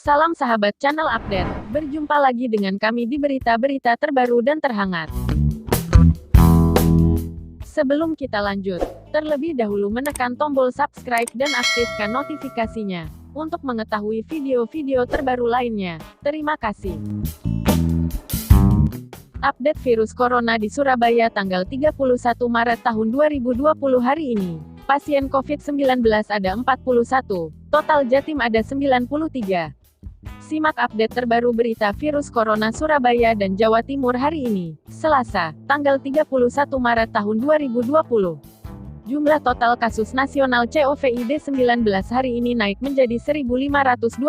Salam sahabat channel update, berjumpa lagi dengan kami di berita-berita terbaru dan terhangat. Sebelum kita lanjut, terlebih dahulu menekan tombol subscribe dan aktifkan notifikasinya, untuk mengetahui video-video terbaru lainnya. Terima kasih. Update virus corona di Surabaya tanggal 31 Maret tahun 2020 hari ini. Pasien COVID-19 ada 41, total Jatim ada 93. Simak update terbaru berita virus corona Surabaya dan Jawa Timur hari ini, Selasa, tanggal 31 Maret tahun 2020. Jumlah total kasus nasional COVID-19 hari ini naik menjadi 1.528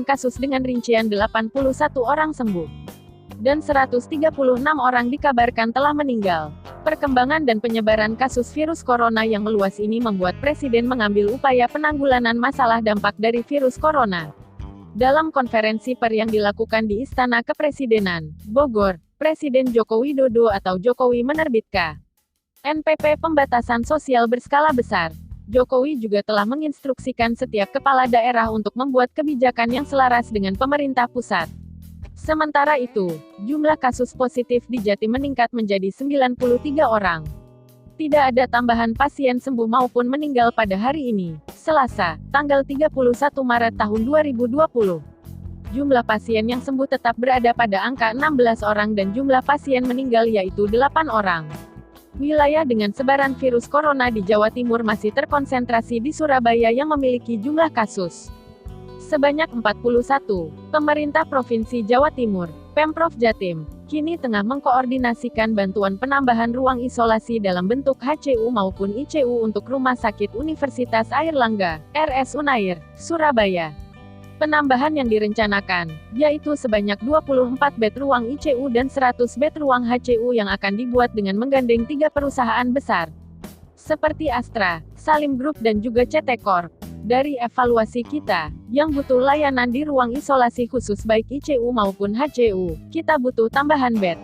kasus dengan rincian 81 orang sembuh. Dan 136 orang dikabarkan telah meninggal. Perkembangan dan penyebaran kasus virus corona yang meluas ini membuat Presiden mengambil upaya penanggulangan masalah dampak dari virus corona. Dalam konferensi pers yang dilakukan di Istana Kepresidenan, Bogor, Presiden Joko Widodo atau Jokowi menerbitkan NPP pembatasan sosial berskala besar. Jokowi juga telah menginstruksikan setiap kepala daerah untuk membuat kebijakan yang selaras dengan pemerintah pusat. Sementara itu, jumlah kasus positif di Jatim meningkat menjadi 93 orang. Tidak ada tambahan pasien sembuh maupun meninggal pada hari ini, Selasa, tanggal 31 Maret tahun 2020. Jumlah pasien yang sembuh tetap berada pada angka 16 orang dan jumlah pasien meninggal yaitu 8 orang. Wilayah dengan sebaran virus corona di Jawa Timur masih terkonsentrasi di Surabaya yang memiliki jumlah kasus sebanyak 41. Pemerintah Provinsi Jawa Timur, Pemprov Jatim, kini tengah mengkoordinasikan bantuan penambahan ruang isolasi dalam bentuk HCU maupun ICU untuk Rumah Sakit Universitas Airlangga, RS Unair, Surabaya. Penambahan yang direncanakan, yaitu sebanyak 24 bed ruang ICU dan 100 bed ruang HCU yang akan dibuat dengan menggandeng 3 perusahaan besar, seperti Astra, Salim Group dan juga CT Corp. Dari evaluasi kita, yang butuh layanan di ruang isolasi khusus baik ICU maupun HCU, kita butuh tambahan bed.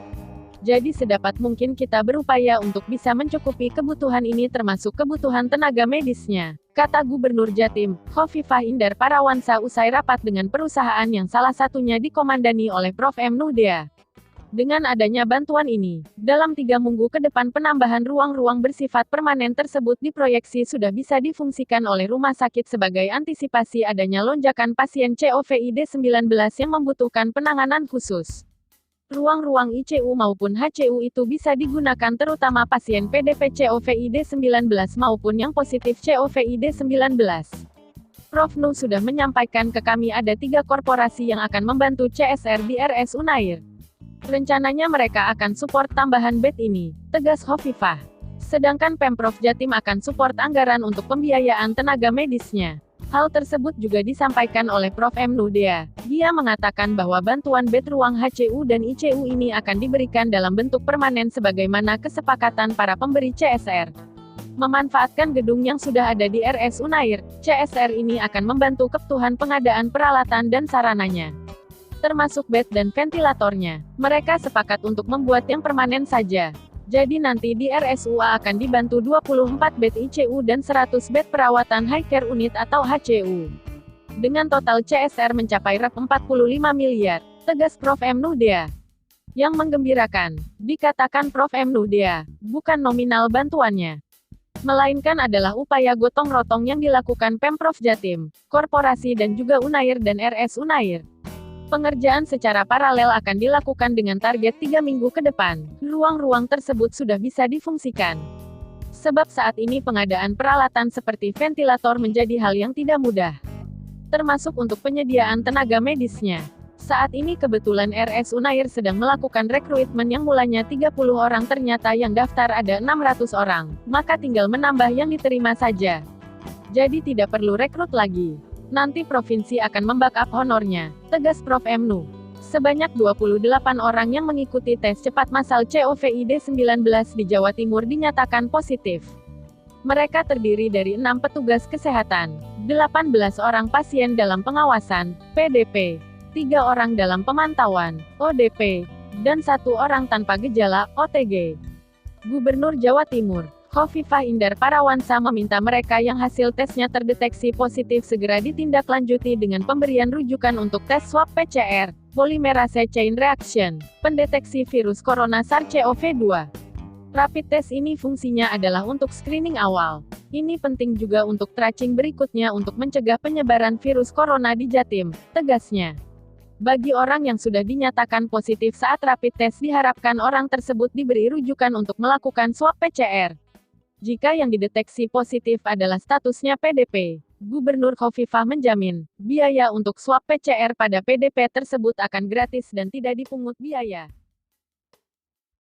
Jadi sedapat mungkin kita berupaya untuk bisa mencukupi kebutuhan ini termasuk kebutuhan tenaga medisnya, kata Gubernur Jatim, Khofifah Indar Parawansa usai rapat dengan perusahaan yang salah satunya dikomandani oleh Prof. M. Nuhdea. Dengan adanya bantuan ini, dalam 3 minggu ke depan penambahan ruang-ruang bersifat permanen tersebut diproyeksi sudah bisa difungsikan oleh rumah sakit sebagai antisipasi adanya lonjakan pasien COVID-19 yang membutuhkan penanganan khusus. Ruang-ruang ICU maupun HCU itu bisa digunakan terutama pasien PDP COVID-19 maupun yang positif COVID-19. Prof. Nu sudah menyampaikan ke kami ada 3 korporasi yang akan membantu CSR di RS Unair. Rencananya mereka akan support tambahan bed ini, tegas Khofifah. Sedangkan Pemprov Jatim akan support anggaran untuk pembiayaan tenaga medisnya. Hal tersebut juga disampaikan oleh Prof. M. Nuhdea. Dia mengatakan bahwa bantuan bed ruang HCU dan ICU ini akan diberikan dalam bentuk permanen sebagaimana kesepakatan para pemberi CSR. Memanfaatkan gedung yang sudah ada di RS Unair, CSR ini akan membantu kebutuhan pengadaan peralatan dan sarananya, termasuk bed dan ventilatornya. Mereka sepakat untuk membuat yang permanen saja. Jadi nanti di RSUA akan dibantu 24 bed ICU dan 100 bed perawatan high care unit atau HCU. Dengan total CSR mencapai Rp 45 miliar, tegas Prof. M. Nuhdea. Yang menggembirakan, dikatakan Prof. M. Nuhdea, bukan nominal bantuannya, melainkan adalah upaya gotong royong yang dilakukan Pemprov Jatim, Korporasi dan juga Unair dan RS Unair. Pengerjaan secara paralel akan dilakukan dengan target 3 minggu ke depan. Ruang-ruang tersebut sudah bisa difungsikan. Sebab saat ini pengadaan peralatan seperti ventilator menjadi hal yang tidak mudah, termasuk untuk penyediaan tenaga medisnya. Saat ini kebetulan RS Unair sedang melakukan rekrutmen yang mulanya 30 orang ternyata yang daftar ada 600 orang, maka tinggal menambah yang diterima saja. Jadi tidak perlu rekrut lagi. Nanti provinsi akan membackup honornya, tegas Prof. M. Nu. Sebanyak 28 orang yang mengikuti tes cepat massal COVID-19 di Jawa Timur dinyatakan positif. Mereka terdiri dari 6 petugas kesehatan, 18 orang pasien dalam pengawasan, PDP, 3 orang dalam pemantauan, ODP, dan 1 orang tanpa gejala, OTG. Gubernur Jawa Timur, Khofifah Indar Parawansa meminta mereka yang hasil tesnya terdeteksi positif segera ditindaklanjuti dengan pemberian rujukan untuk tes swab PCR, polymerase chain reaction, pendeteksi virus corona SARS-CoV-2. Rapid test ini fungsinya adalah untuk screening awal. Ini penting juga untuk tracing berikutnya untuk mencegah penyebaran virus corona di Jatim, tegasnya. Bagi orang yang sudah dinyatakan positif saat rapid test diharapkan orang tersebut diberi rujukan untuk melakukan swab PCR. Jika yang dideteksi positif adalah statusnya PDP, Gubernur Khofifah menjamin, biaya untuk swab PCR pada PDP tersebut akan gratis dan tidak dipungut biaya.